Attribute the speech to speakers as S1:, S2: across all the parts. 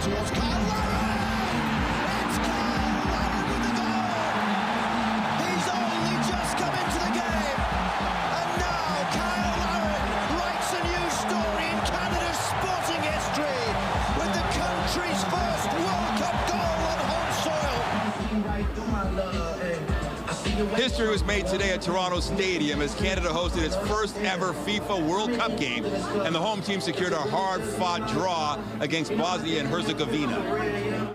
S1: towards Cyle Larin. It's Cyle Larin with the goal. He's only just come into the game. And now Cyle Larin writes a new story in Canada's sporting history with the country's first World Cup goal on home soil.
S2: History was made today at Toronto Stadium as Canada hosted its first ever FIFA World Cup game, and the home team secured a hard-fought draw against Bosnia-Herzegovina.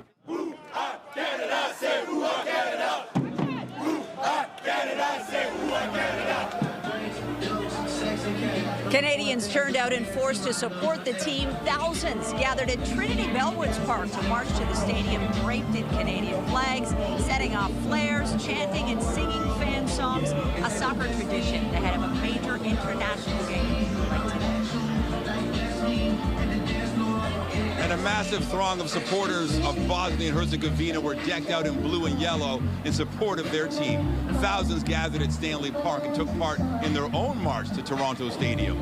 S3: Canadians turned out in force to support the team. Thousands gathered at Trinity Bellwoods Park to march to the stadium draped in Canadian flags, setting off flares, chanting and singing fan songs, a soccer tradition ahead of a major international game like today.
S2: And a massive throng of supporters of Bosnia and Herzegovina were decked out in blue and yellow in support of their team. Thousands gathered at Stanley Park and took part in their own march to Toronto Stadium.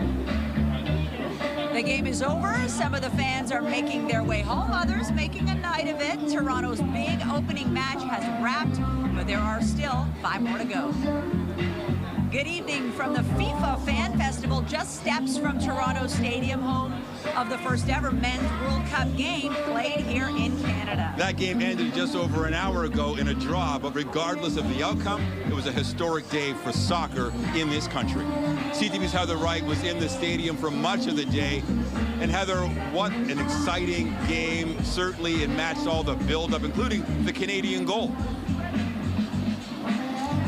S3: The game is over. Some of the fans are making their way home, others making a night of it. Toronto's big opening match has wrapped, but there are still 5 more to go. Good evening from the FIFA Fan Festival, just steps from Toronto Stadium, home of the first ever Men's World Cup game played here in Canada.
S2: That game ended just over an hour ago in a draw, but regardless of the outcome, it was a historic day for soccer in this country. CTV's Heather Wright was in the stadium for much of the day. And Heather, what an exciting game. Certainly it matched all the build-up, including the Canadian goal.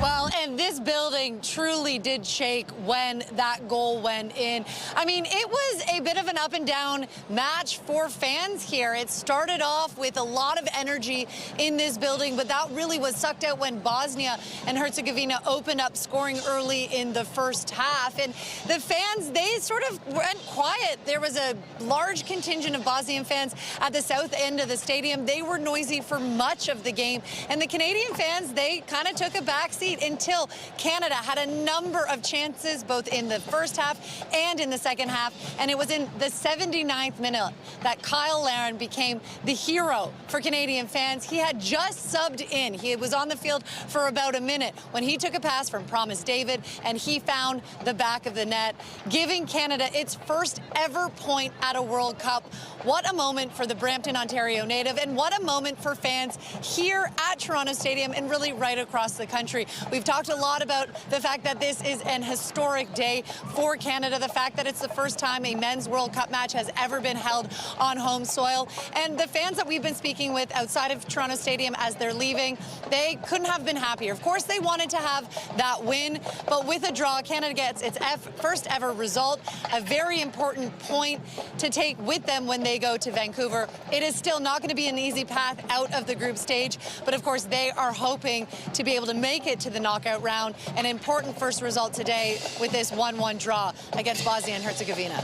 S4: Well, and this building truly did shake when that goal went in. I mean, it was a bit of an up and down match for fans here. It started off with a lot of energy in this building, but that really was sucked out when Bosnia and Herzegovina opened up scoring early in the first half. And the fans, they sort of went quiet. There was a large contingent of Bosnian fans at the south end of the stadium. They were noisy for much of the game. And the Canadian fans, they kind of took a backseat until Canada had a number of chances both in the first half and in the second half. And it was in the 79th minute that Cyle Larin became the hero for Canadian fans. He had just subbed in. He was on the field for about a minute when he took a pass from Promise David and he found the back of the net, giving Canada its first ever point at a World Cup. What a moment for the Brampton, Ontario native, and what a moment for fans here at Toronto Stadium and really right across the country. We've talked a lot about the fact that this is an historic day for Canada, the fact that it's the first time a men's World Cup match has ever been held on home soil. And the fans that we've been speaking with outside of Toronto Stadium as they're leaving, they couldn't have been happier. Of course, they wanted to have that win, but with a draw, Canada gets its first ever result, a very important point to take with them when they go to Vancouver. It is still not going to be an easy path out of the group stage, but of course, they are hoping to be able to make it to the knockout round. An important first result today with this 1-1 draw against Bosnia and Herzegovina.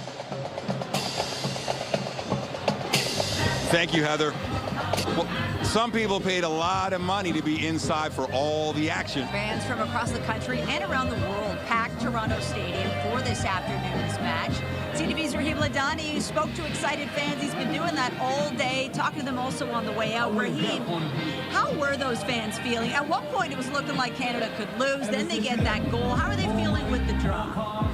S2: Thank you, Heather. Well, some people paid a lot of money to be inside for all the action.
S3: Fans from across the country and around the world packed Toronto Stadium for this afternoon's match. CTV's Rahim Ladani spoke to excited fans. He's been doing that all day, talking to them also on the way out. Rahim, how were those fans feeling? At one point, it was looking like Canada could lose. Then they get that goal. How are they feeling with the draw?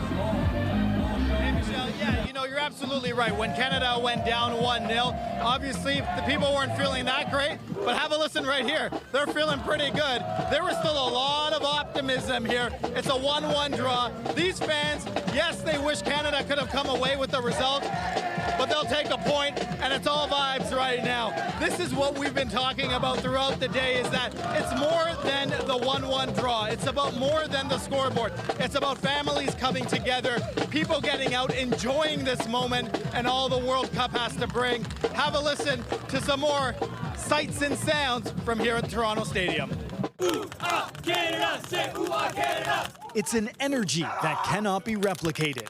S5: Yeah, you know, you're absolutely right. When Canada went down 1-0, obviously the people weren't feeling that great, but have a listen right here. They're feeling pretty good. There was still a lot of optimism here. It's a 1-1 draw. These fans, yes, they wish Canada could have come away with the result, but they'll take a point, and it's all vibes right now. This is what we've been talking about throughout the day, is that it's more than the 1-1 draw. It's about more than the scoreboard. It's about families coming together, people getting out, enjoying this moment, and all the World Cup has to bring. Have a listen to some more sights and sounds from here at Toronto Stadium.
S6: Ooh-ah, Canada, say ooh-ah, Canada.
S7: It's an energy that cannot be replicated.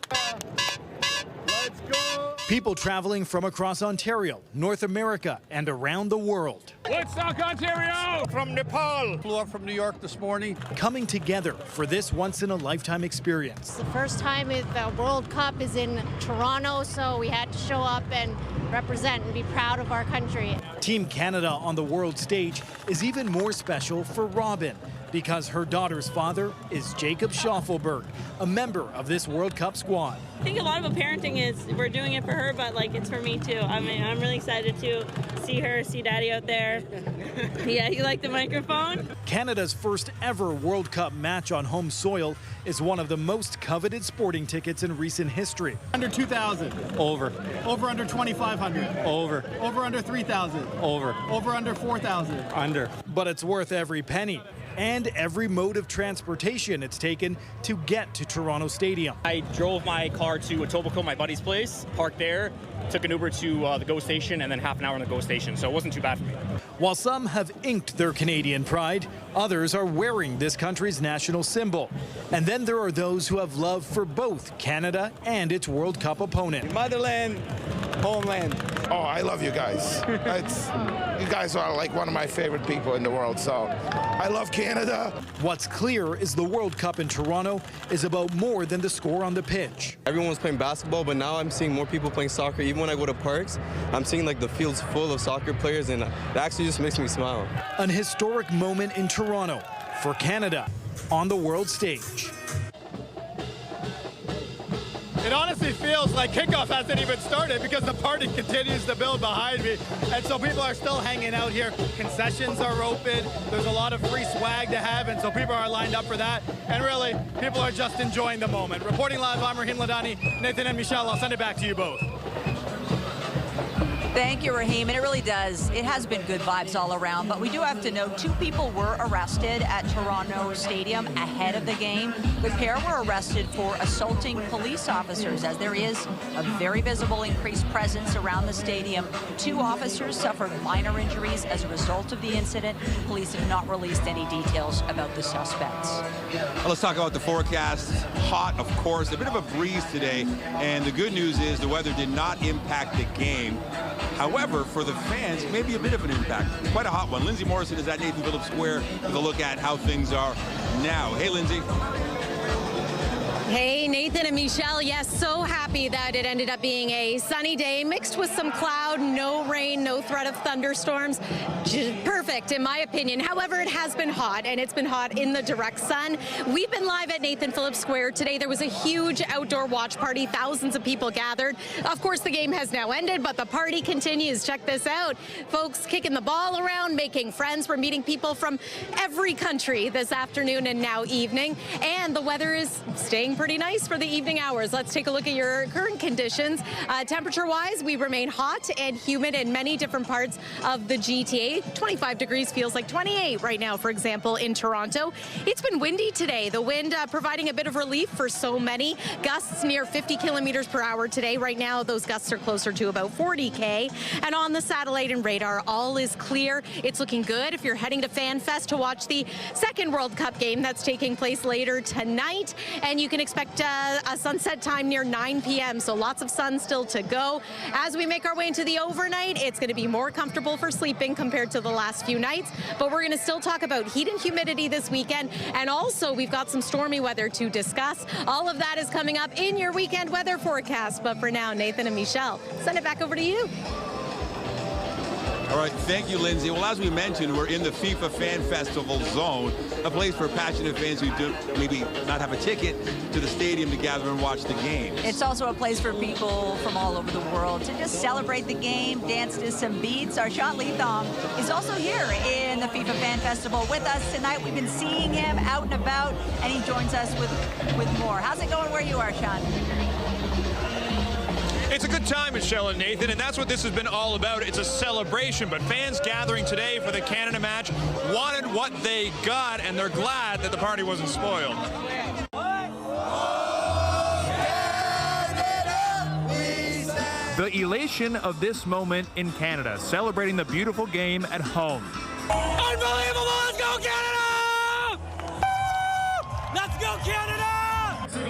S5: Let's go.
S7: People traveling from across Ontario, North America, and around the world.
S6: Woodstock, Ontario!
S5: From Nepal. Flew up from New York this morning.
S7: Coming together for this once-in-a-lifetime experience.
S8: The first time the World Cup is in Toronto, so we had to show up and represent and be proud of our country.
S7: Team Canada on the world stage is even more special for Robin because her daughter's father is Jacob Schaufelberg, a member of this World Cup squad.
S9: I think a lot of the parenting is we're doing it for her, but like it's for me too. I mean, I'm really excited to see her, see Daddy out there. Yeah, you like the microphone?
S7: Canada's first ever World Cup match on home soil is one of the most coveted sporting tickets in recent history.
S5: Under 2,000.
S6: Over.
S5: Over under 2,500.
S6: Over.
S5: Over under 3,000.
S6: Over.
S5: Over under 4,000.
S6: Under.
S7: But it's worth every penny and every mode of transportation it's taken to get to Toronto Stadium.
S10: I drove my car to Etobicoke, my buddy's place, parked there, took an Uber to the GO station, and then half an hour in the GO station, so it wasn't too bad for me.
S7: While some have inked their Canadian pride, others are wearing this country's national symbol. And then there are those who have love for both Canada and its World Cup opponent.
S6: Motherland, homeland.
S11: Oh, I love you guys. You guys are like one of my favorite people in the world, so I love Canada.
S7: What's clear is the World Cup in Toronto is about more than the score on the pitch.
S12: Everyone was playing basketball, but now I'm seeing more people playing soccer. Even when I go to parks, I'm seeing like the fields full of soccer players, and that actually just makes me smile.
S7: An historic moment in Toronto for Canada on the world stage.
S5: It honestly feels like kickoff hasn't even started because the party continues to build behind me. And so people are still hanging out here. Concessions are open. There's a lot of free swag to have, and so people are lined up for that. And really, people are just enjoying the moment. Reporting live, I'm Raheem Ladani. Nathan and Michelle, I'll send it back to you both.
S3: Thank you, Raheem, and it really does. It has been good vibes all around, but we do have to note 2 people were arrested at Toronto Stadium ahead of the game. The pair were arrested for assaulting police officers, as there is a very visible increased presence around the stadium. 2 officers suffered minor injuries as a result of the incident. Police have not released any details about the suspects.
S2: Well, let's talk about the forecast. Hot, of course, a bit of a breeze today, and the good news is the weather did not impact the game. However, for the fans, maybe a bit of an impact. Quite a hot one. Lindsay Morrison is at Nathan Phillips Square with a look at how things are now. Hey, Lindsay.
S13: Hey, Nathan and Michelle. Yes, so happy that it ended up being a sunny day mixed with some cloud, no rain, no threat of thunderstorms. Just perfect, in my opinion. However, it has been hot, and it's been hot in the direct sun. We've been live at Nathan Phillips Square today. There was a huge outdoor watch party. Thousands of people gathered. Of course, the game has now ended, but the party continues. Check this out. Folks kicking the ball around, making friends. We're meeting people from every country this afternoon and now evening. And the weather is staying pretty nice for the evening hours. Let's take a look at your current conditions. Temperature-wise, we remain hot and humid in many different parts of the GTA. 25 degrees feels like 28 right now, for example, in Toronto. It's been windy today. The wind providing a bit of relief for so many. Gusts near 50 kilometers per hour today. Right now, those gusts are closer to about 40K. And on the satellite and radar, all is clear. It's looking good if you're heading to FanFest to watch the second World Cup game that's taking place later tonight. And you can expect a sunset time near 9 p.m. So lots of sun still to go. As we make our way into the overnight, it's going to be more comfortable for sleeping compared to the last few nights. But we're going to still talk about heat and humidity this weekend. And also, we've got some stormy weather to discuss. All of that is coming up in your weekend weather forecast. But for now, Nathan and Michelle, send it back over to you.
S2: All right, thank you, Lindsay. Well, as we mentioned, we're in the FIFA Fan Festival zone, a place for passionate fans who do maybe not have a ticket to the stadium to gather and watch the games.
S3: It's also a place for people from all over the world to just celebrate the game, dance to some beats. Our Sean Leathong is also here in the FIFA Fan Festival with us tonight. We've been seeing him out and about, and he joins us with more. How's it going where you are, Sean?
S14: It's a good time, Michelle and Nathan, and that's what this has been all about. It's a celebration, but fans gathering today for the Canada match wanted what they got, and they're glad that the party wasn't spoiled.
S15: The elation of this moment in Canada, celebrating the beautiful game at home.
S6: Unbelievable! Let's go, Canada! Woo! Let's go, Canada!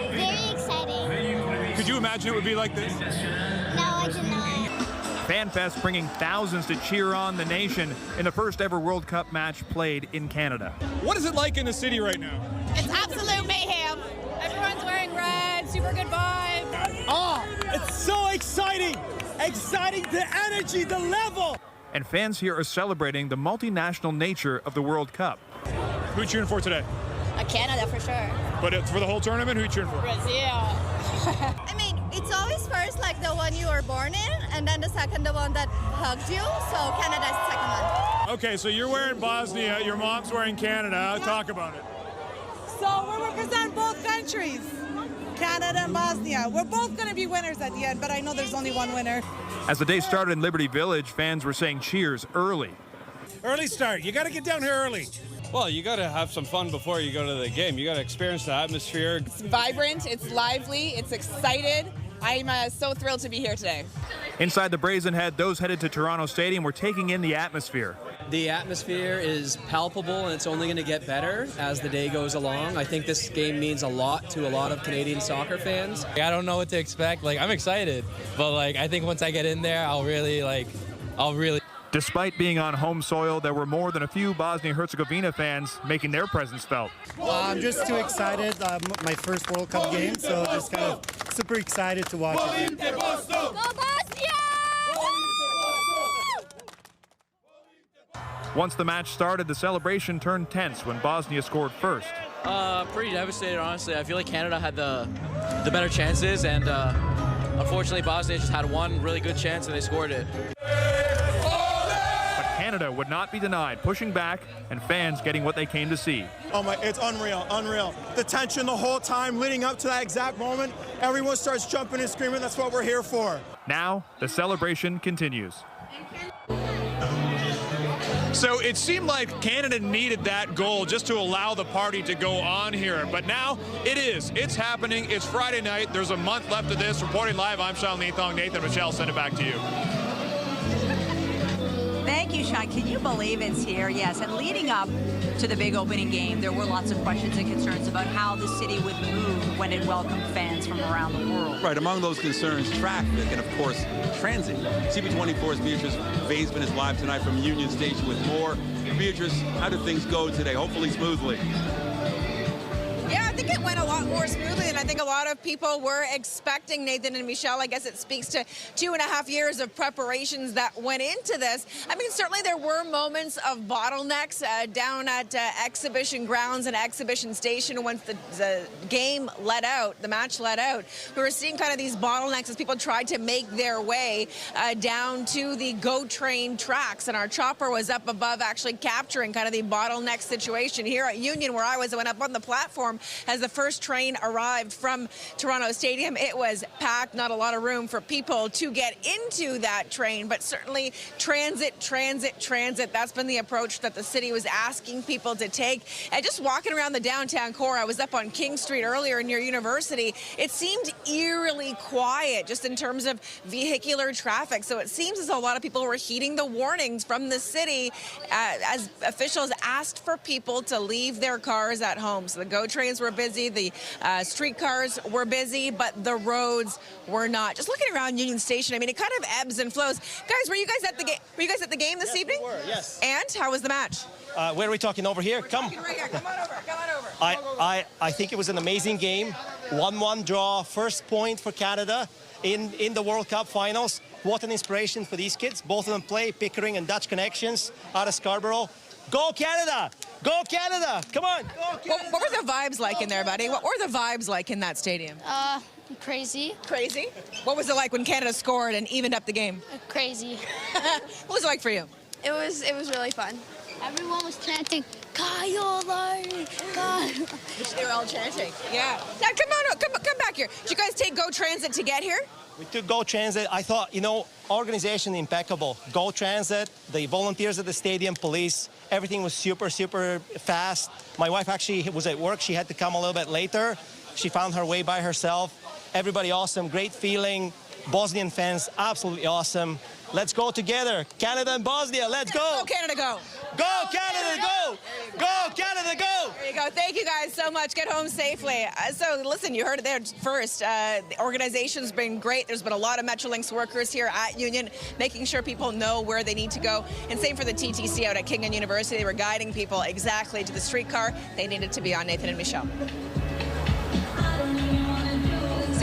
S8: Very exciting.
S14: Could you imagine it would be like this?
S8: No, I did not.
S15: FanFest bringing thousands to cheer on the nation in the first ever World Cup match played in Canada.
S14: What is it like in the city right now?
S16: It's absolute mayhem. Everyone's wearing red, super good vibes.
S6: Oh, it's so exciting.
S17: exciting, the energy, the level.
S15: And fans here are celebrating the multinational nature of the World Cup.
S14: Who are you cheering for today?
S8: Canada for sure.
S14: But for the whole tournament, who are you cheering for?
S8: Brazil. I mean, it's always first like the one you were born in, and then the second the one that hugs you. So Canada is the second one.
S14: Okay, so you're wearing Bosnia, your mom's wearing Canada. Talk about it.
S18: So we represent both countries, Canada and Bosnia. We're both going to be winners at the end, but I know there's only one winner.
S15: As the day started in Liberty Village, fans were saying cheers early.
S17: Early start. You got to get down here early.
S19: Well, you got to have some fun before you go to the game. You got to experience the atmosphere.
S16: It's vibrant, it's lively, it's excited. I'm so thrilled to be here today.
S15: Inside the Brazen Head, those headed to Toronto Stadium were taking in the atmosphere.
S20: The atmosphere is palpable, and it's only going to get better as the day goes along. I think this game means a lot to a lot of Canadian soccer fans.
S21: I don't know what to expect. I'm excited, but I think once I get in there, I'll really.
S15: Despite being on home soil, there were more than a few Bosnia-Herzegovina fans making their presence felt.
S22: I'm just too excited. My first World Cup game, so just kind of super excited to watch it.
S8: Go Bosnia!
S15: Once the match started, the celebration turned tense when Bosnia scored first.
S21: Pretty devastated, honestly. I feel like Canada had the better chances, and unfortunately Bosnia just had one really good chance and they scored it.
S15: Canada would not be denied, pushing back and fans getting what they came to see.
S23: Oh my, it's unreal, unreal. The tension the whole time leading up to that exact moment, everyone starts jumping and screaming. That's what we're here for.
S15: Now, the celebration continues.
S14: So it seemed like Canada needed that goal just to allow the party to go on here. But now it is. It's happening. It's Friday night. There's a month left of this. Reporting live, I'm Cyle Larin. Nathan, Michelle, send it back to you.
S3: Thank you, Sean. Can you believe it's here? Yes, and leading up to the big opening game, there were lots of questions and concerns about how the city would move when it welcomed fans from around the world.
S2: Right, among those concerns, traffic and, of course, transit. CB24's Beatrice Vaisman is live tonight from Union Station with more. Beatrice, how did things go today? Hopefully smoothly.
S16: Yeah, I think it went a lot more smoothly than I think a lot of people were expecting, Nathan and Michelle. I guess it speaks to 2.5 years of preparations that went into this. I mean, certainly there were moments of bottlenecks down at Exhibition Grounds and Exhibition Station once the game let out, the match let out. We were seeing kind of these bottlenecks as people tried to make their way down to the GO train tracks, and our chopper was up above actually capturing kind of the bottleneck situation. Here at Union, where I went up on the platform as the first train arrived from Toronto Stadium. It was packed, not a lot of room for people to get into that train, but certainly transit. That's been the approach that the city was asking people to take. And just walking around the downtown core, I was up on King Street earlier near University. It seemed eerily quiet just in terms of vehicular traffic. So it seems as though a lot of people were heeding the warnings from the city as officials asked for people to leave their cars at home. So the GO trains were busy, the streetcars were busy, but the roads were not. Just looking around Union Station, I mean, it kind of ebbs and flows. Guys, were you guys at the game? Were you guys at the game this evening?
S24: We were, yes.
S16: And how was the match?
S24: Where are we talking? Over here? Come.
S16: Right here. Come on over. Come on over.
S24: I think it was an amazing game. 1-1 draw, first point for Canada in the World Cup finals. What an inspiration for these kids. Both of them play Pickering and Dutch Connections out of Scarborough. Go Canada! Go Canada! Come on! Go Canada.
S16: What were the vibes like in there, buddy? What were the vibes like in that stadium?
S8: Crazy.
S16: Crazy? What was it like when Canada scored and evened up the game?
S8: Crazy.
S16: What was it like for you?
S8: It was really fun. Everyone was chanting, Cyle Larin, Cyle.
S16: They were all chanting. Yeah. Now come back here. Did you guys take GO Transit to get here?
S24: We took GO Transit. I thought, organization impeccable. GO Transit, the volunteers at the stadium, police, everything was super fast. My wife actually was at work. She had to come a little bit later. She found her way by herself. Everybody awesome, great feeling. Bosnian fans, absolutely awesome. Let's go together. Canada and Bosnia, let's go.
S16: Go Canada, go.
S24: Go Canada, go. Go Canada, go.
S16: There you go. Thank you guys so much. Get home safely. So listen, you heard it there first. The organization's been great. There's been a lot of Metrolinx workers here at Union, making sure people know where they need to go. And same for the TTC out at King and University. They were guiding people exactly to the streetcar they needed to be on. Nathan and Michelle.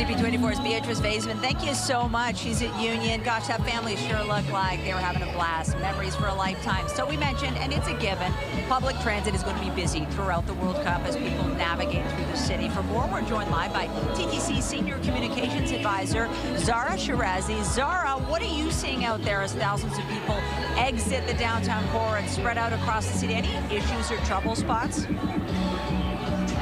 S3: CP24's Beatrice Vaisman, thank you so much. She's at Union. Gosh, that family sure looked like they were having a blast. Memories for a lifetime. So we mentioned, and it's a given, public transit is going to be busy throughout the World Cup as people navigate through the city. For more, we're joined live by TTC Senior Communications Advisor Zara Shirazi. Zara, what are you seeing out there as thousands of people exit the downtown core and spread out across the city? Any issues or trouble spots?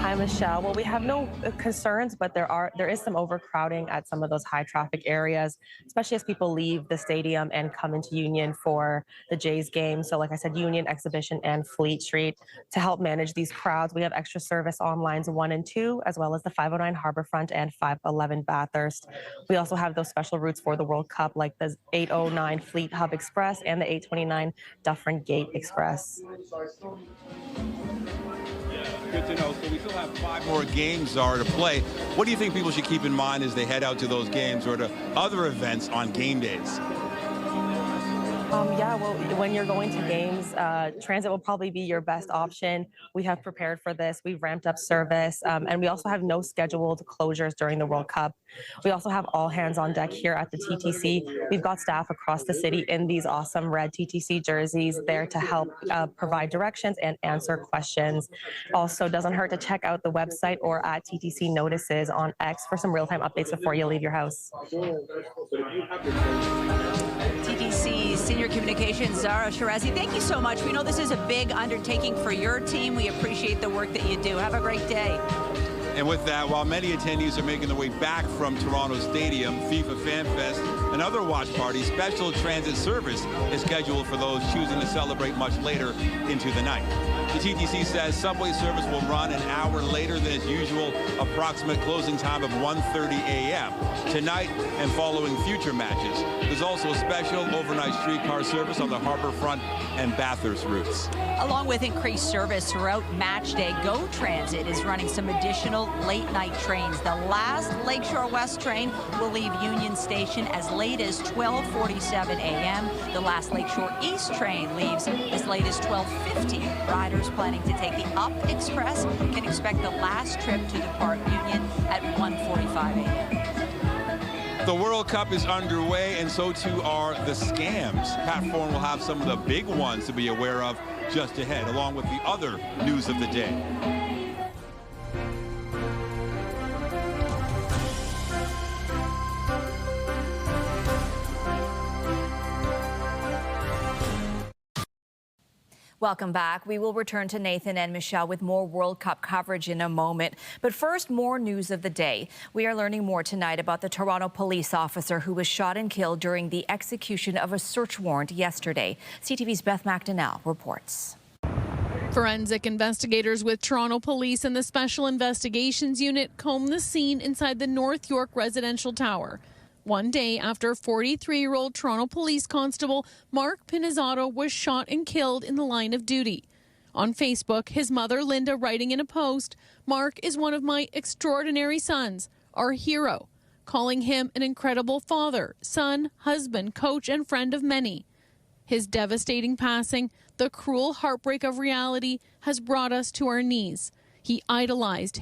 S1: Hi, Michelle. Well, we have no concerns, but there is some overcrowding at some of those high traffic areas, especially as people leave the stadium and come into Union for the Jays game. So like I said, Union, Exhibition, and Fleet Street. To help manage these crowds, we have extra service on lines 1 and 2, as well as the 509 Harborfront and 511 Bathurst. We also have those special routes for the World Cup, like the 809 Fleet Hub Express and the 829 Dufferin Gate Express.
S2: Good to know. So we still have 5 more games, Zara, to play. What do you think people should keep in mind as they head out to those games or to other events on game days?
S1: Yeah, well, when you're going to games, transit will probably be your best option. We have prepared for this. We've ramped up service, and we also have no scheduled closures during the World Cup. We also have all hands on deck here at the TTC. We've got staff across the city in these awesome red TTC jerseys there to help provide directions and answer questions. Also, doesn't hurt to check out the website or at TTC Notices on X for some real-time updates before you leave your house.
S3: TTC Senior Communications, Zara Shirazi, thank you so much. We know this is a big undertaking for your team. We appreciate the work that you do. Have a great day.
S2: And with that, while many attendees are making their way back from Toronto Stadium, FIFA Fan Fest, and other watch parties, special transit service is scheduled for those choosing to celebrate much later into the night. The TTC says subway service will run an hour later than its usual approximate closing time of 1:30 a.m. Tonight and following future matches. There's also a special overnight streetcar service on the Harborfront and Bathurst routes.
S3: Along with increased service throughout match day, GO Transit is running some additional late-night trains. The last Lakeshore West train will leave Union Station as late as 12:47 a.m. The last Lakeshore East train leaves as late as 12:50. Riders planning to take the Up Express can expect the last trip to depart Union at 1:45 a.m.
S2: The World Cup is underway, and so too are the scams. Pat Foran will have some of the big ones to be aware of just ahead, along with the other news of the day.
S4: Welcome back. We will return to Nathan and Michelle with more World Cup coverage in a moment. But first, more news of the day. We are learning more tonight about the Toronto police officer who was shot and killed during the execution of a search warrant yesterday. CTV's Beth McDonnell reports.
S9: Forensic investigators with Toronto Police and the Special Investigations Unit combed the scene inside the North York residential tower. One day after 43-year-old Toronto Police Constable Mark Pinizzato was shot and killed in the line of duty. On Facebook, his mother Linda writing in a post, "Mark is one of my extraordinary sons, our hero," calling him an incredible father, son, husband, coach, and friend of many. His devastating passing, the cruel heartbreak of reality, has brought us to our knees. He idolized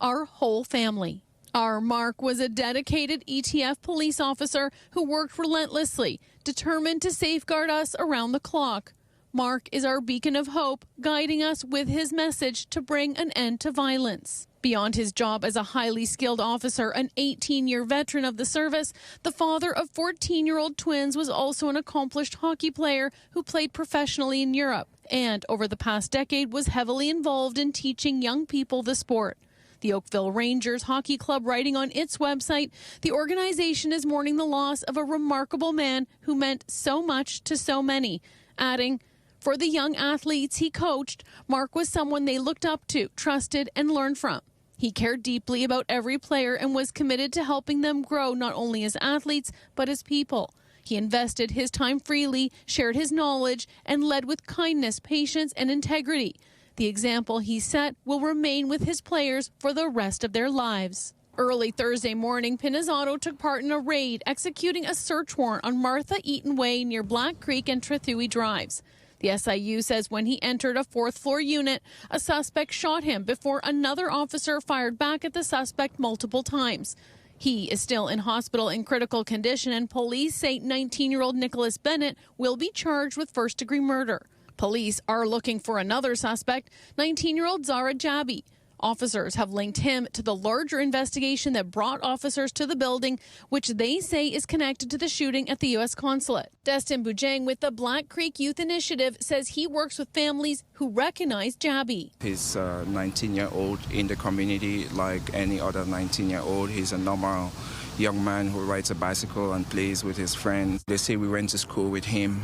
S9: our whole family. Our Mark was a dedicated ETF police officer who worked relentlessly, determined to safeguard us around the clock. Mark is our beacon of hope, guiding us with his message to bring an end to violence. Beyond his job as a highly skilled officer, an 18-year veteran of the service, the father of 14-year-old twins was also an accomplished hockey player who played professionally in Europe and, over the past decade, was heavily involved in teaching young people the sport. The Oakville Rangers Hockey Club writing on its website, the organization is mourning the loss of a remarkable man who meant so much to so many, adding, "For the young athletes he coached, Mark was someone they looked up to, trusted, and learned from. He cared deeply about every player and was committed to helping them grow not only as athletes, but as people. He invested his time freely, shared his knowledge, and led with kindness, patience, and integrity. The example he set will remain with his players for the rest of their lives." Early Thursday morning, Pinizzato took part in a raid executing a search warrant on Martha Eaton Way near Black Creek and Trethewey Drives. The SIU says when he entered a fourth-floor unit, a suspect shot him before another officer fired back at the suspect multiple times. He is still in hospital in critical condition, and police say 19-year-old Nicholas Bennett will be charged with first-degree murder. Police are looking for another suspect, 19-year-old Zara Jabi. Officers have linked him to the larger investigation that brought officers to the building, which they say is connected to the shooting at the U.S. consulate. Destin Bujang with the Black Creek Youth Initiative says he works with families who recognize Jabi.
S7: He's a 19-year-old in the community like any other 19-year-old. He's a normal young man who rides a bicycle and plays with his friends. They say we went to school with him.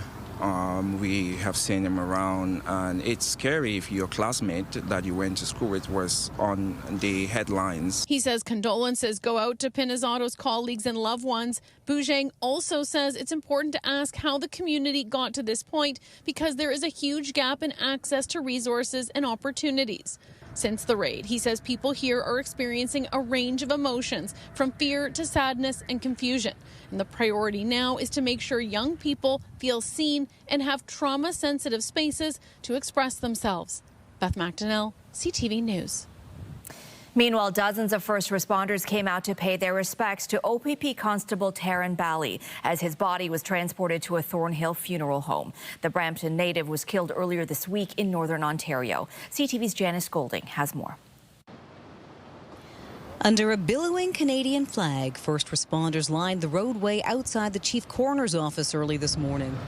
S7: We have seen him around, and it's scary if your classmate that you went to school with was on the headlines.
S9: He says condolences go out to Pinizzado's colleagues and loved ones. Bujang also says it's important to ask how the community got to this point because there is a huge gap in access to resources and opportunities. Since the raid, he says people here are experiencing a range of emotions, from fear to sadness and confusion. And the priority now is to make sure young people feel seen and have trauma-sensitive spaces to express themselves. Beth McDonnell, CTV News.
S4: Meanwhile, dozens of first responders came out to pay their respects to OPP Constable Taryn Bally as his body was transported to a Thornhill funeral home. The Brampton native was killed earlier this week in Northern Ontario. CTV's Janice Golding has more.
S10: Under a billowing Canadian flag, first responders lined the roadway outside the Chief Coroner's office early this morning.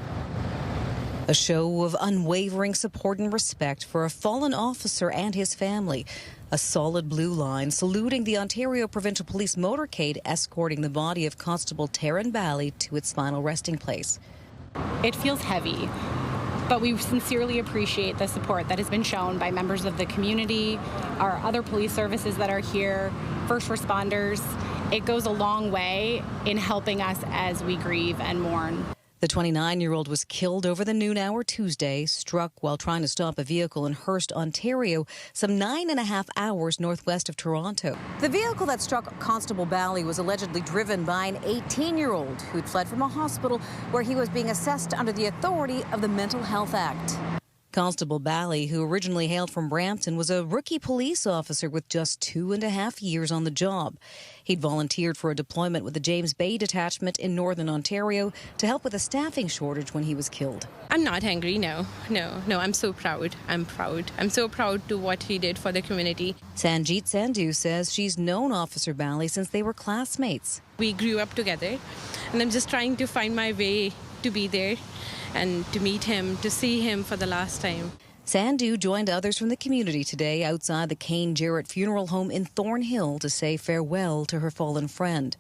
S10: A show of unwavering support and respect for a fallen officer and his family. A solid blue line saluting the Ontario Provincial Police motorcade escorting the body of Constable Taryn Bally to its final resting place.
S11: It feels heavy, but we sincerely appreciate the support that has been shown by members of the community, our other police services that are here, first responders. It goes a long way in helping us as we grieve and mourn.
S10: The 29-year-old was killed over the noon hour Tuesday, struck while trying to stop a vehicle in Hearst, Ontario, some 9.5 hours northwest of Toronto. The vehicle that struck Constable Bally was allegedly driven by an 18-year-old who'd fled from a hospital where he was being assessed under the authority of the Mental Health Act. Constable Bally, who originally hailed from Brampton, was a rookie police officer with just 2.5 years on the job. He'd volunteered for a deployment with the James Bay Detachment in Northern Ontario to help with a staffing shortage when he was killed.
S12: I'm not angry, no. I'm so proud. I'm proud. I'm so proud to what he did for the community.
S10: Sanjeet Sandhu says she's known Officer Bally since they were classmates.
S12: We grew up together, and I'm just trying to find my way to be there and to meet him, to see him for the last time.
S10: Sandhu joined others from the community today outside the Kane Jarrett Funeral Home in Thornhill to say farewell to her fallen friend.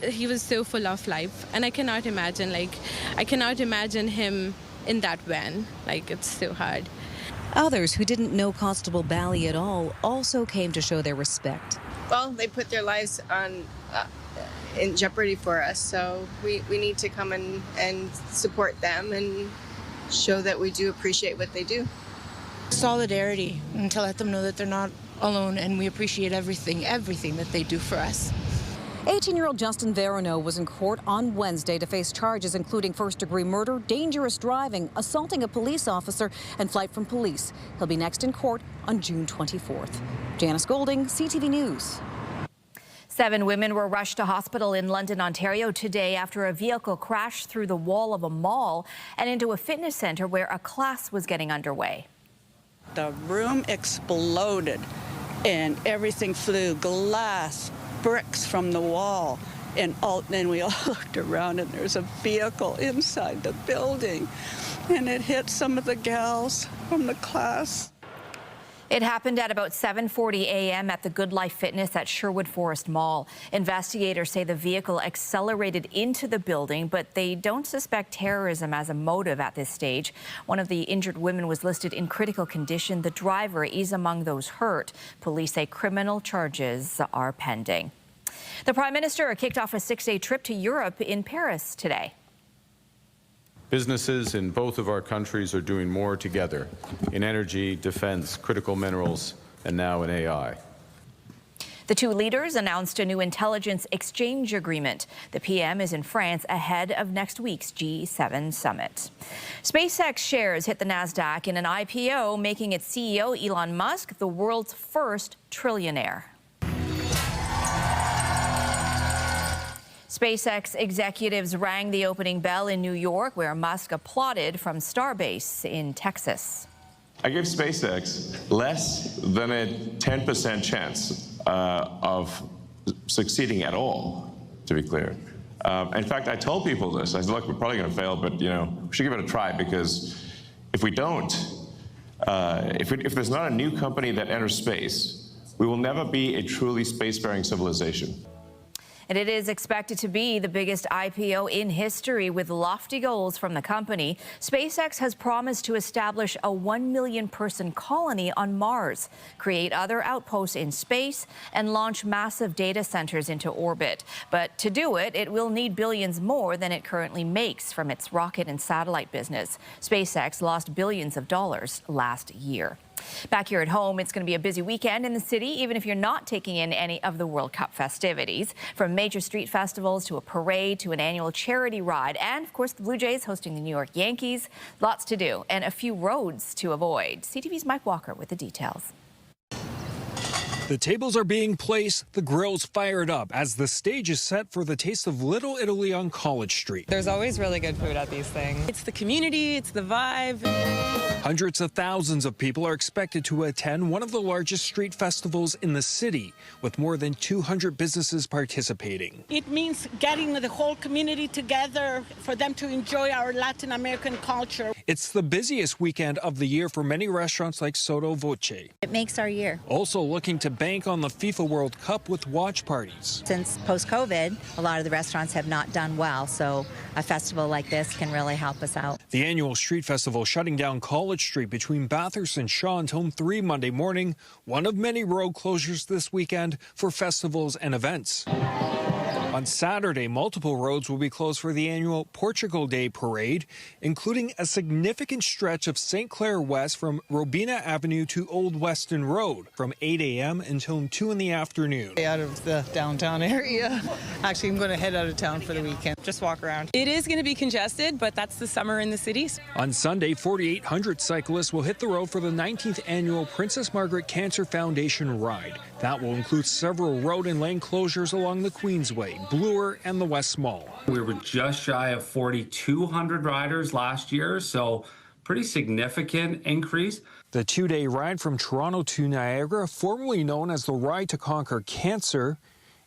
S12: He was so full of life, and I cannot imagine him in that van. It's so hard.
S10: Others who didn't know Constable Bally at all also came to show their respect.
S25: Well, they put their lives in jeopardy for us, so we need to come and support them and show that we do appreciate what they do.
S26: Solidarity, and to let them know that they're not alone and we appreciate everything that they do for us.
S10: 18-year-old Justin Verano was in court on Wednesday to face charges including first-degree murder, dangerous driving, assaulting a police officer, and flight from police. He'll be next in court on June 24th. Janice Golding, CTV News.
S4: 7 women were rushed to hospital in London, Ontario today after a vehicle crashed through the wall of a mall and into a fitness center where a class was getting underway.
S27: The room exploded and everything flew, glass, bricks from the wall. And then we all looked around and there's a vehicle inside the building and it hit some of the gals from the class.
S4: It happened at about 7:40 a.m. at the Good Life Fitness at Sherwood Forest Mall. Investigators say the vehicle accelerated into the building, but they don't suspect terrorism as a motive at this stage. One of the injured women was listed in critical condition. The driver is among those hurt. Police say criminal charges are pending. The Prime Minister kicked off a 6-day trip to Europe in Paris today.
S28: Businesses in both of our countries are doing more together in energy, defense, critical minerals, and now in AI.
S4: The two leaders announced a new intelligence exchange agreement. The PM is in France ahead of next week's G7 summit. SpaceX shares hit the NASDAQ in an IPO, making its CEO, Elon Musk, the world's first trillionaire. SpaceX executives rang the opening bell in New York, where Musk applauded from Starbase in Texas.
S5: I give SpaceX less than a 10% chance of succeeding at all, to be clear. In fact, I told people this. I said, look, we're probably going to fail, but, we should give it a try, because if we don't, if there's not a new company that enters space, we will never be a truly spacefaring civilization.
S4: And it is expected to be the biggest IPO in history, with lofty goals from the company. SpaceX has promised to establish a 1 million person colony on Mars, create other outposts in space, and launch massive data centers into orbit. But to do it, it will need billions more than it currently makes from its rocket and satellite business. SpaceX lost billions of dollars last year. Back here at home, it's going to be a busy weekend in the city, even if you're not taking in any of the World Cup festivities. From major street festivals to a parade to an annual charity ride. And, of course, the Blue Jays hosting the New York Yankees. Lots to do and a few roads to avoid. CTV's Mike Walker with the details.
S6: The tables are being placed, the grills fired up as the stage is set for the Taste of Little Italy on College Street.
S13: There's always really good food at these things. It's the community, it's the vibe.
S6: Hundreds of thousands of people are expected to attend one of the largest street festivals in the city, with more than 200 businesses participating.
S17: It means getting the whole community together for them to enjoy our Latin American culture.
S6: It's the busiest weekend of the year for many restaurants like Sotto Voce.
S18: It makes our year.
S6: Also looking to bank on the FIFA World Cup with watch parties.
S18: Since post-COVID, a lot of the restaurants have not done well, so a festival like this can really help us out.
S6: The annual street festival shutting down College Street between Bathurst and Shaw until 3 Monday morning, one of many road closures this weekend for festivals and events. On Saturday, multiple roads will be closed for the annual Portugal Day Parade, including a significant stretch of St. Clair West from Robina Avenue to Old Weston Road from 8 a.m. until 2 in the afternoon.
S13: Out of the downtown area. Actually, I'm going to head out of town for the weekend. Just walk around. It is going to be congested, but that's the summer in the cities.
S6: On Sunday, 4,800 cyclists will hit the road for the 19th annual Princess Margaret Cancer Foundation Ride. That will include several road and lane closures along the Queensway, Bloor, and the West Mall.
S19: We were just shy of 4,200 riders last year, so pretty significant increase.
S6: The two-day ride from Toronto to Niagara, formerly known as the Ride to Conquer Cancer,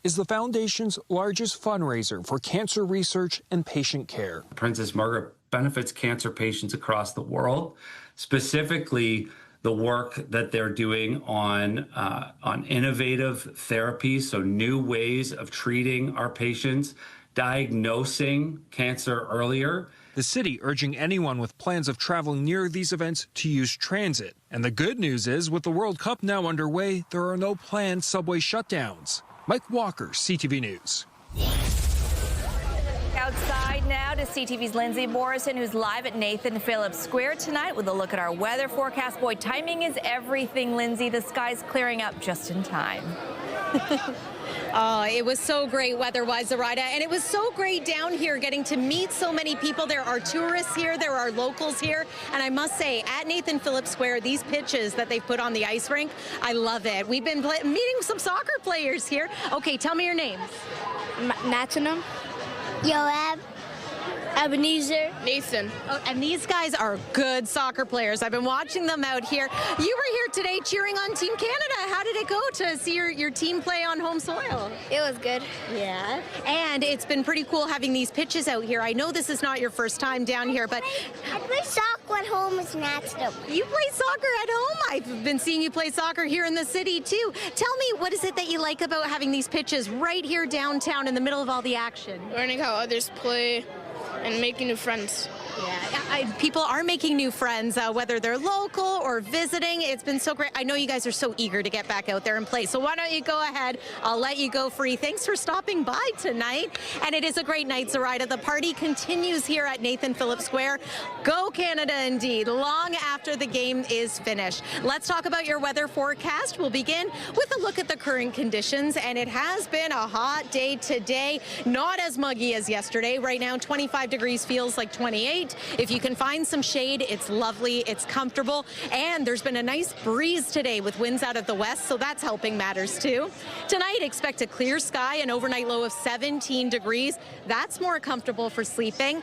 S6: is the foundation's largest fundraiser for cancer research and patient care.
S19: Princess Margaret benefits cancer patients across the world, specifically the work that they're doing on innovative therapies, so new ways of treating our patients, diagnosing cancer earlier.
S6: The city urging anyone with plans of traveling near these events to use transit. And the good news is, with the World Cup now underway, there are no planned subway shutdowns. Mike Walker, CTV News.
S4: Outside now to CTV's Lindsay Morrison, who's live at Nathan Phillips Square tonight with a look at our weather forecast. Boy, timing is everything, Lindsay. The sky's clearing up just in time.
S20: It was so great weather-wise, Zarida, and it was so great down here getting to meet so many people. There are tourists here, there are locals here, and I must say, at Nathan Phillips Square, these pitches that they've put on the ice rink, I love it. We've been meeting some soccer players here. Okay, tell me your names.
S22: Matinum. Yoab. Ebenezer.
S20: Nathan. Oh, and these guys are good soccer players. I've been watching them out here. You were here today cheering on Team Canada. How did it go to see your team play on home soil?
S22: It was good.
S20: Yeah. And it's been pretty cool having these pitches out here. I know this is not your first time down here, but
S22: I play soccer at home with Natsudo.
S20: You play soccer at home? I've been seeing you play soccer here in the city too. Tell me, what is it that you like about having these pitches right here downtown in the middle of all the action?
S22: Learning how others play and making new friends.
S20: Yeah, people are making new friends, whether they're local or visiting. It's been so great. I know you guys are so eager to get back out there and play, so why don't you go ahead? I'll let you go free. Thanks for stopping by tonight. And it is a great night, Zarida. The party continues here at Nathan Phillips Square. Go Canada, indeed, long after the game is finished. Let's talk about your weather forecast. We'll begin with a look at the current conditions, and it has been a hot day today. Not as muggy as yesterday. Right now, 25 degrees feels like 28. If you can find some shade, it's lovely, it's comfortable, and there's been a nice breeze today with winds out of the west, so that's helping matters too. Tonight, expect a clear sky, an overnight low of 17 degrees. That's more comfortable for sleeping,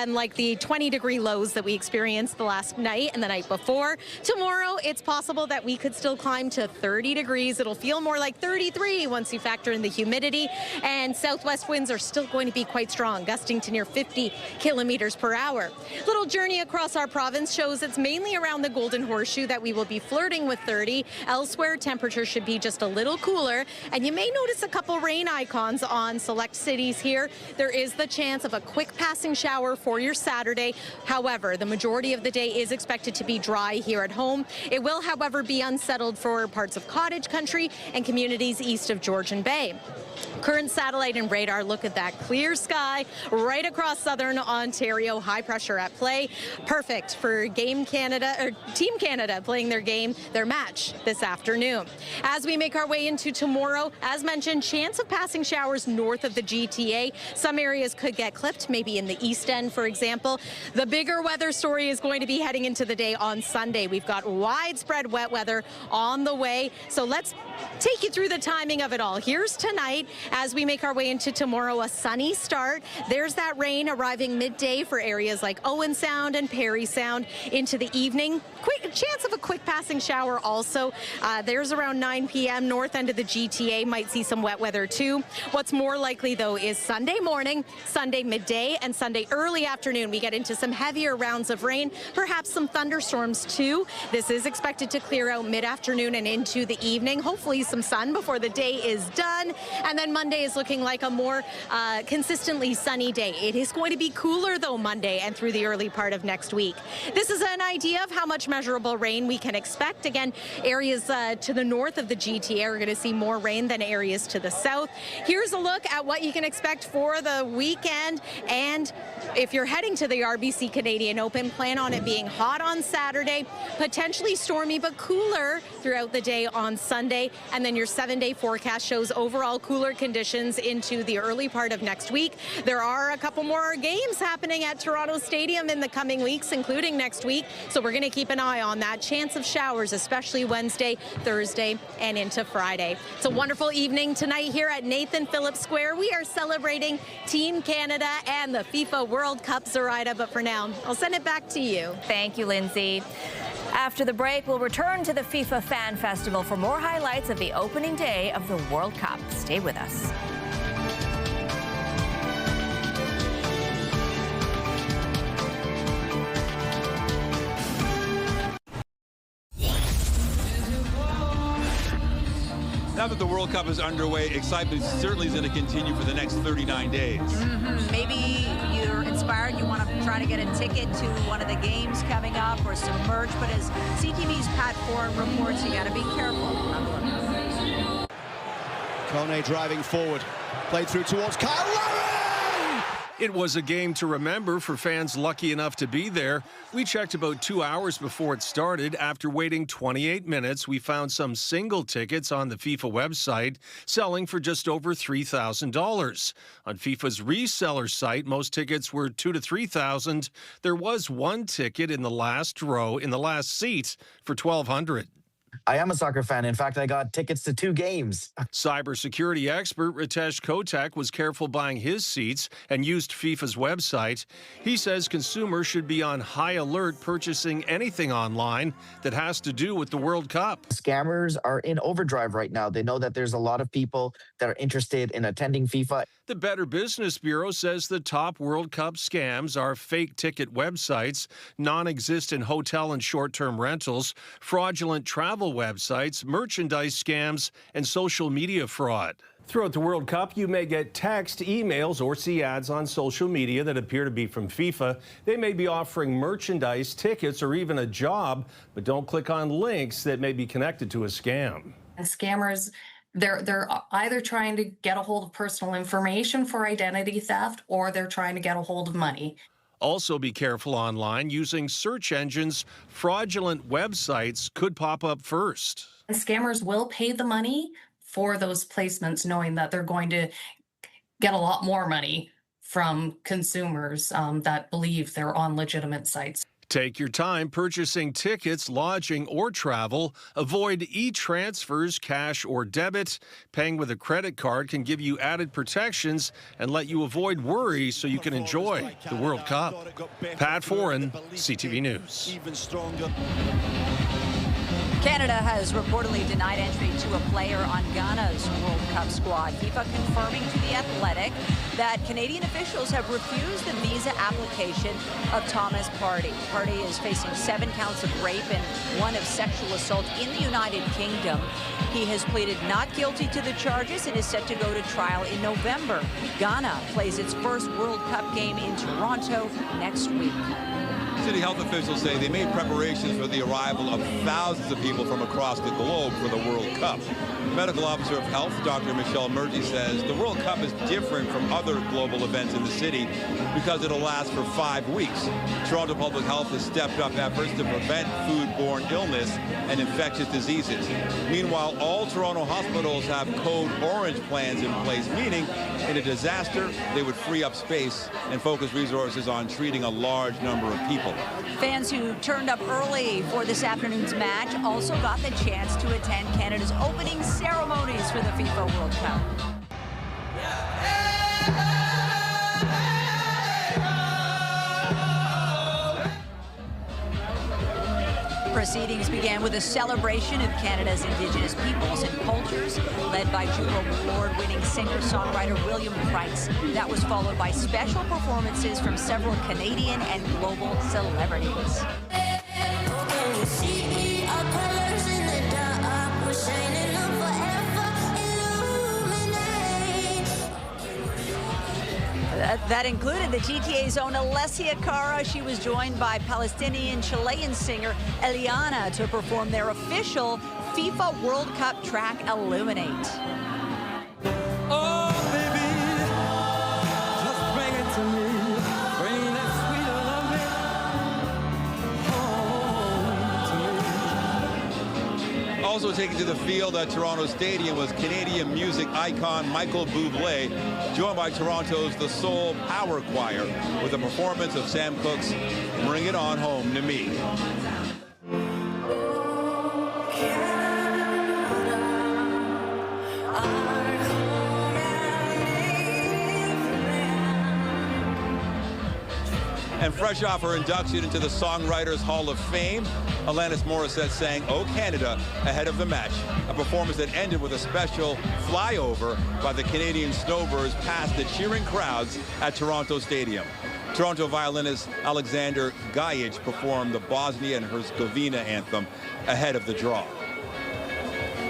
S20: like the 20-degree lows that we experienced the last night and the night before. Tomorrow, it's possible that we could still climb to 30 degrees. It'll feel more like 33 once you factor in the humidity, and southwest winds are still going to be quite strong, gusting to near 50 kilometers per hour. Little journey across our province shows it's mainly around the Golden Horseshoe that we will be flirting with 30. Elsewhere, temperatures should be just a little cooler, and you may notice a couple rain icons on select cities here. There is the chance of a quick passing shower for your Saturday. However, the majority of the day is expected to be dry here at home. It will, however, be unsettled for parts of cottage country and communities east of Georgian Bay. Current satellite and radar look at that clear sky right across southern Ontario. High pressure at play. Perfect for Team Canada playing their match this afternoon. As we make our way into tomorrow, as mentioned, chance of passing showers north of the GTA. Some areas could get clipped, maybe in the East End, for example. The bigger weather story is going to be heading into the day on Sunday. We've got widespread wet weather on the way. So let's take you through the timing of it all. Here's tonight. As we make our way into tomorrow, a sunny start. There's that rain arriving midday for areas like Owen Sound and Perry Sound into the evening. Quick chance of a quick passing shower also. There's around 9 p.m. north end of the GTA. Might see some wet weather too. What's more likely though is Sunday morning, Sunday midday, and Sunday early afternoon. We get into some heavier rounds of rain, perhaps some thunderstorms too. This is expected to clear out mid-afternoon and into the evening. Hopefully some sun before the day is done. And then Monday is looking like a more consistently sunny day. It is going to be cooler though Monday and through the early part of next week. This is an idea of how much measurable rain we can expect. Again, areas to the north of the GTA are going to see more rain than areas to the south. Here's a look at what you can expect for the weekend. And if you're heading to the RBC Canadian Open, plan on it being hot on Saturday, potentially stormy but cooler throughout the day on Sunday. And then your 7-day forecast shows overall cooler conditions into the early part of next week. There are a couple more games happening at Toronto Stadium in the coming weeks, including next week. So we're going to keep an eye on that. Chance of showers, especially Wednesday, Thursday, and into Friday. It's a wonderful evening tonight here at Nathan Phillips Square. We are celebrating Team Canada and the FIFA World Cup, Zoraida. But for now, I'll send it back to you.
S4: Thank you, Lindsay. After the break, we'll return to the FIFA Fan Festival for more highlights of the opening day of the World Cup. Stay with us.
S2: Now that the World Cup is underway, excitement certainly is going to continue for the next 39 days.
S3: Maybe you're inspired, you want to try to get a ticket to one of the games coming up or submerge, but as CTV's Pat Ford reports, you got to be careful.
S1: Kone driving forward, played through towards Cyle Larin!
S8: It was a game to remember for fans lucky enough to be there. We checked about 2 hours before it started. After waiting 28 minutes, we found some single tickets on the FIFA website selling for just over $3,000. On FIFA's reseller site, most tickets were $2,000 to $3,000. There was one ticket in the last row, in the last seat, for $1,200.
S14: I am a soccer fan. In fact, I got tickets to 2 games.
S8: Cybersecurity expert Ritesh Kotak was careful buying his seats and used FIFA's website. He says consumers should be on high alert purchasing anything online that has to do with the World Cup.
S14: Scammers are in overdrive right now. They know that there's a lot of people that are interested in attending FIFA.
S8: The Better Business Bureau says the top World Cup scams are fake ticket websites, non-existent hotel and short-term rentals, fraudulent travel websites, merchandise scams, and social media fraud.
S15: Throughout the World Cup, you may get text, emails, or see ads on social media that appear to be from FIFA. They may be offering merchandise, tickets, or even a job, but don't click on links that may be connected to a scam.
S16: And scammers, they're either trying to get a hold of personal information for identity theft, or they're trying to get a hold of money.
S8: Also be careful online. Using search engines, fraudulent websites could pop up first.
S16: And scammers will pay the money for those placements, knowing that they're going to get a lot more money from consumers that believe they're on legitimate sites.
S8: Take your time purchasing tickets, lodging, or travel. Avoid e-transfers, cash or debit. Paying with a credit card can give you added protections and let you avoid worry so you can enjoy the World Cup. Pat Foran, CTV News.
S1: Even stronger.
S3: Canada has reportedly denied entry to a player on Ghana's World Cup squad. FIFA confirming to The Athletic that Canadian officials have refused the visa application of Thomas Partey. Partey is facing 7 counts of rape and 1 of sexual assault in the United Kingdom. He has pleaded not guilty to the charges and is set to go to trial in November. Ghana plays its first World Cup game in Toronto next week.
S2: City health officials say they made preparations for the arrival of thousands of people from across the globe for the World Cup. Medical Officer of Health, Dr. Michelle Murty, says the World Cup is different from other global events in the city because it'll last for 5 weeks. Toronto Public Health has stepped up efforts to prevent foodborne illness and infectious diseases. Meanwhile, all Toronto hospitals have code orange plans in place, meaning in a disaster, they would free up space and focus resources on treating a large number of people.
S3: Fans who turned up early for this afternoon's match also got the chance to attend Canada's opening ceremonies for the FIFA World Cup. Proceedings began with a celebration of Canada's Indigenous peoples and cultures, led by Juno Award-winning singer-songwriter William Price. That was followed by special performances from several Canadian and global celebrities. That included the GTA's own Alessia Cara. She was joined by Palestinian-Chilean singer Eliana to perform their official FIFA World Cup track, Illuminate.
S7: Oh, baby, just bring it to me. Bring that sweet loving home to me.
S2: Also taken to the field at Toronto Stadium was Canadian music icon Michael Bublé, joined by Toronto's The Soul Power Choir with a performance of Sam Cooke's Bring It On Home to Me. And fresh off her induction into the Songwriters Hall of Fame, Alanis Morissette sang "Oh Canada" ahead of the match, a performance that ended with a special flyover by the Canadian Snowbirds past the cheering crowds at Toronto Stadium. Toronto violinist Alexander Gajic performed the Bosnia and Herzegovina anthem ahead of the draw.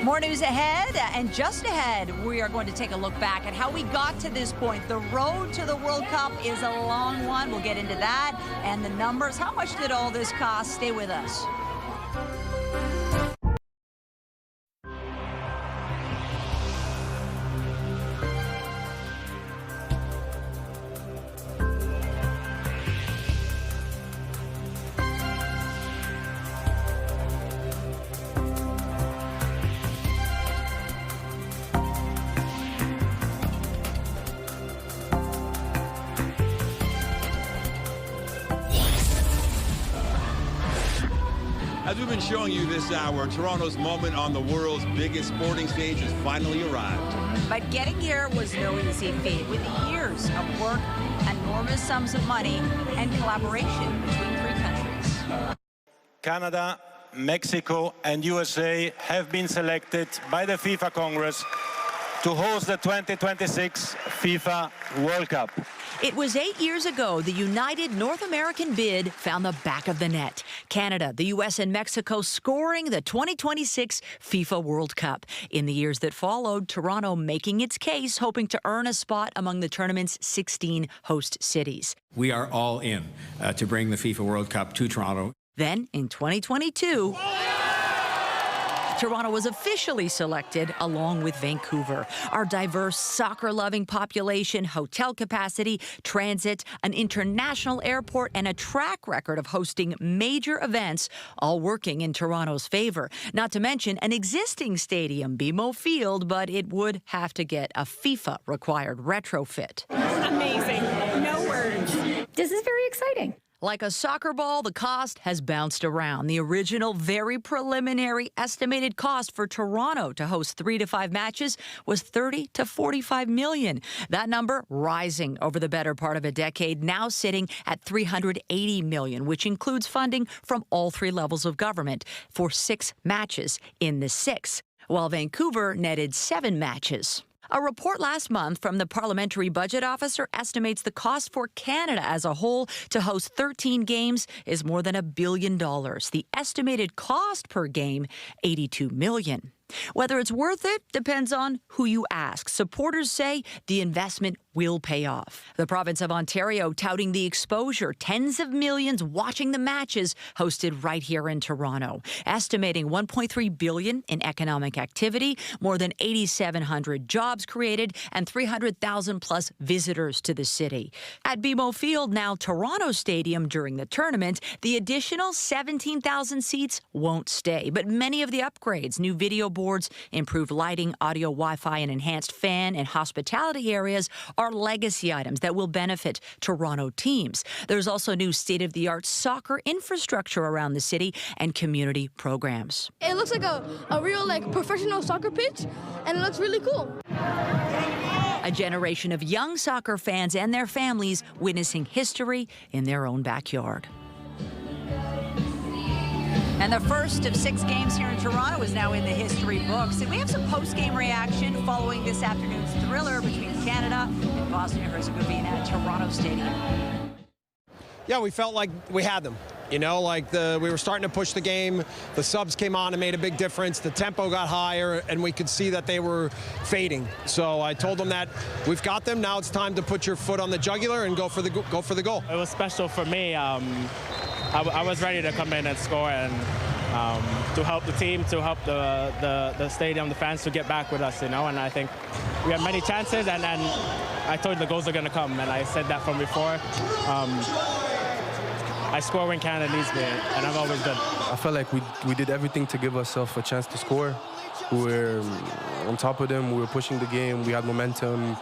S3: More news ahead, and just ahead, we are going to take a look back at how we got to this point. The road to the World Cup is a long one. We'll get into that and the numbers. How much did all this cost? Stay with us.
S2: As we've been showing you this hour, Toronto's moment on the world's biggest sporting stage has finally arrived.
S3: But getting here was no easy feat, with years of work, enormous sums of money, and collaboration between 3 countries.
S9: Canada, Mexico, and USA have been selected by the FIFA Congress to host the 2026 FIFA World Cup.
S3: It was 8 years ago the united North American bid found the back of the net. Canada, the U.S., and Mexico scoring the 2026 FIFA World Cup. In the years that followed, Toronto making its case, hoping to earn a spot among the tournament's 16 host cities.
S11: We are all in to bring the FIFA World Cup to Toronto.
S3: Then, in 2022,
S10: Toronto was officially selected along with Vancouver. Our diverse, soccer-loving population, hotel capacity, transit, an international airport, and a track record of hosting major events, all working in Toronto's favor. Not to mention an existing stadium, BMO Field, but it would have to get a FIFA-required retrofit.
S20: Amazing. No words.
S10: This is very exciting. Like a soccer ball, the cost has bounced around. The original, very preliminary estimated cost for Toronto to host 3 to 5 matches was $30 to $45 million. That number rising over the better part of a decade, now sitting at $380 million, which includes funding from all 3 levels of government for 6 matches in the 6, while Vancouver netted 7 matches. A report last month from the Parliamentary Budget Officer estimates the cost for Canada as a whole to host 13 games is more than $1 billion. The estimated cost per game, $82 million. Whether it's worth it depends on who you ask. Supporters say the investment will pay off. The province of Ontario touting the exposure, tens of millions watching the matches hosted right here in Toronto, estimating $1.3 billion in economic activity, more than 8,700 jobs created, and 300,000 plus visitors to the city. At BMO Field, now Toronto Stadium, during the tournament, the additional 17,000 seats won't stay, but many of the upgrades, new video boards, improved lighting, audio, Wi-Fi, and enhanced fan and hospitality areas are legacy items that will benefit Toronto teams. There's also new state-of-the-art soccer infrastructure around the city and community programs.
S12: It looks like a real professional soccer pitch, and it looks really cool.
S10: A generation of young soccer fans and their families witnessing history in their own backyard.
S3: And the first of 6 games here in Toronto is now in the history books. And we have some post-game reaction following this afternoon's thriller between Canada and Bosnia-Herzegovina at Toronto Stadium.
S21: Yeah, we felt like we had them. You know, we were starting to push the game. The subs came on and made a big difference. The tempo got higher, and we could see that they were fading. So I told them that we've got them. Now it's time to put your foot on the jugular and go for the goal.
S23: It was special for me. I was ready to come in and score and to help the team, to help the stadium, the fans to get back with us, you know. And I think we had many chances, and I told the goals are going to come, and I said that from before. I score when Canada needs me, and I've always done.
S24: I felt like we did everything to give ourselves a chance to score. We were on top of them. We were pushing the game. We had momentum.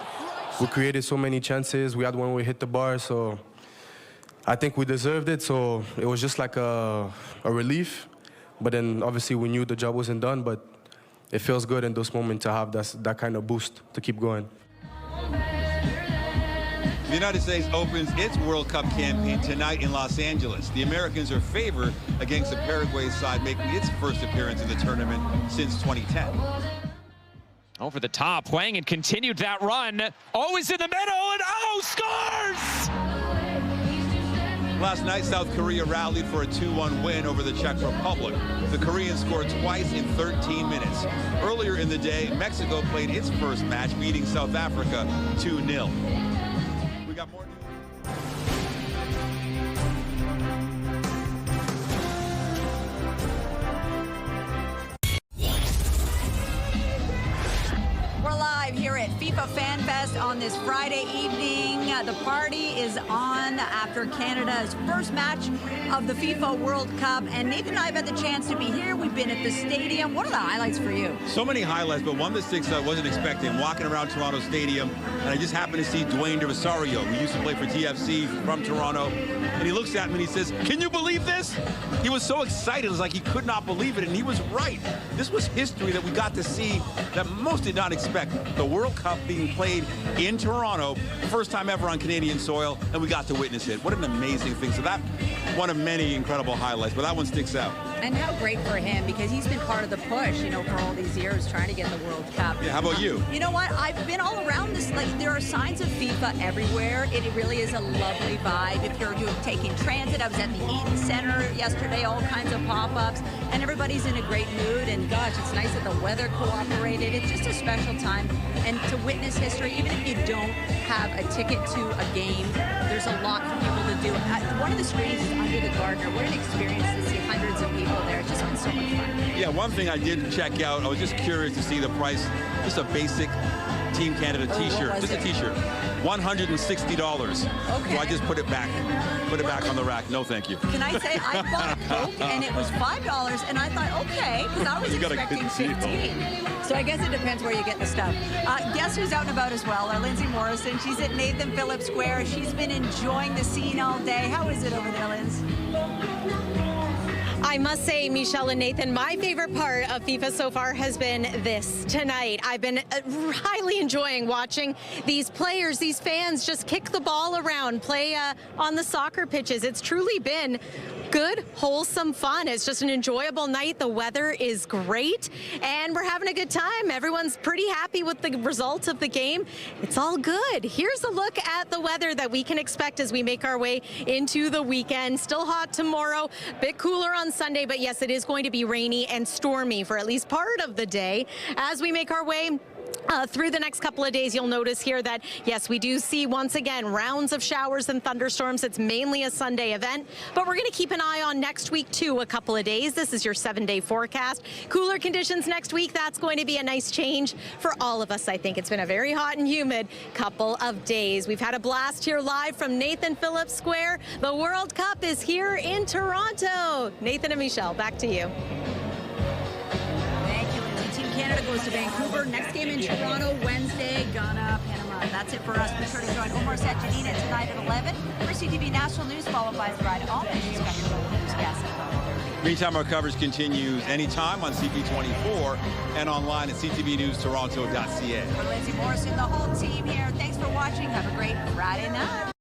S24: We created so many chances. We had one where we hit the bar, so I think we deserved it. So it was just like a relief. But then obviously we knew the job wasn't done, but it feels good in those moments to have that kind of boost to keep going.
S2: The United States opens its World Cup campaign tonight in Los Angeles. The Americans are favored against the Paraguay side, making its first appearance in the tournament since 2010.
S25: Over the top, Hwang and continued that run. Always in the middle, and scores!
S2: Last night, South Korea rallied for a 2-1 win over the Czech Republic. The Koreans scored twice in 13 minutes. Earlier in the day, Mexico played its first match, beating South Africa 2-0. We got more.
S3: We're live here at FIFA Fan Fest on this Friday evening. The party is on after Canada's first match of the FIFA World Cup. And Nathan and I have had the chance to be here. We've been at the stadium. What are the highlights for you?
S2: So many highlights, but one that sticks out I wasn't expecting. Walking around Toronto Stadium, and I just happened to see Dwayne DeRosario, who used to play for TFC from Toronto. And he looks at me and he says, "Can you believe this?" He was so excited. It was like he could not believe it, and he was right. This was history that we got to see that most did not expect. The World Cup being played in Toronto, first time ever on Canadian soil, and we got to witness it. What an amazing thing. So that, one of many incredible highlights, but that one sticks out.
S3: And how great for him, because he's been part of the push, you know, for all these years trying to get the World Cup.
S2: Yeah, how about you?
S3: You know what? I've been all around this. Like, there are signs of FIFA everywhere. It really is a lovely vibe. If you're taking transit, I was at the Eaton Center yesterday, all kinds of pop-ups, and everybody's in a great mood. And gosh, it's nice that the weather cooperated. It's just a special time. And to witness history, even if you don't have a ticket to a game, there's a lot for people to do. One of the screens is under the Gardner. What an experience to see hundreds of people there. It's just been so much fun.
S2: Yeah, one thing I did check out, I was just curious to see the price, just a basic Team Canada t-shirt, just a t-shirt, $160.
S3: Okay.
S2: So I just put it back on the rack. No, thank you.
S3: Can I say, I bought a Coke and it was $5, and I thought, okay, because I was expecting 15. So I guess it depends where you get the stuff. Guess who's out and about as well? Our Lindsay Morrison. She's at Nathan Phillips Square. She's been enjoying the scene all day. How is it over there, Liz?
S20: I must say, Michelle and Nathan, my favorite part of FIFA so far has been this tonight. I've been highly enjoying watching these players, these fans just kick the ball around, play on the soccer pitches. It's truly been good, wholesome fun. It's just an enjoyable night. The weather is great, and we're having a good time. Everyone's pretty happy with the results of the game. It's all good. Here's a look at the weather that we can expect as we make our way into the weekend. Still hot tomorrow, a bit cooler on Sunday, but yes, it is going to be rainy and stormy for at least part of the day. As we make our way through the next couple of days, you'll notice here that, yes, we do see once again rounds of showers and thunderstorms. It's mainly a Sunday event, but we're going to keep an eye on next week too, a couple of days. This is your 7-day forecast. Cooler conditions next week. That's going to be a nice change for all of us. I think it's been a very hot and humid couple of days. We've had a blast here live from Nathan Phillips Square. The World Cup is here in Toronto. Nathan and Michelle, back to you.
S3: Canada goes to Vancouver. Next game in Toronto, Wednesday, Ghana, Panama. That's it for us. Be sure to join Omar Sajidina tonight at 11 for CTV National News, followed by the Ride All News special newscast at 12:30.
S2: Meantime, our coverage continues anytime on CP24 and online at ctvnewstoronto.ca.
S3: For Lindsay Morrison, the whole team here, thanks for watching. Have a great Friday night.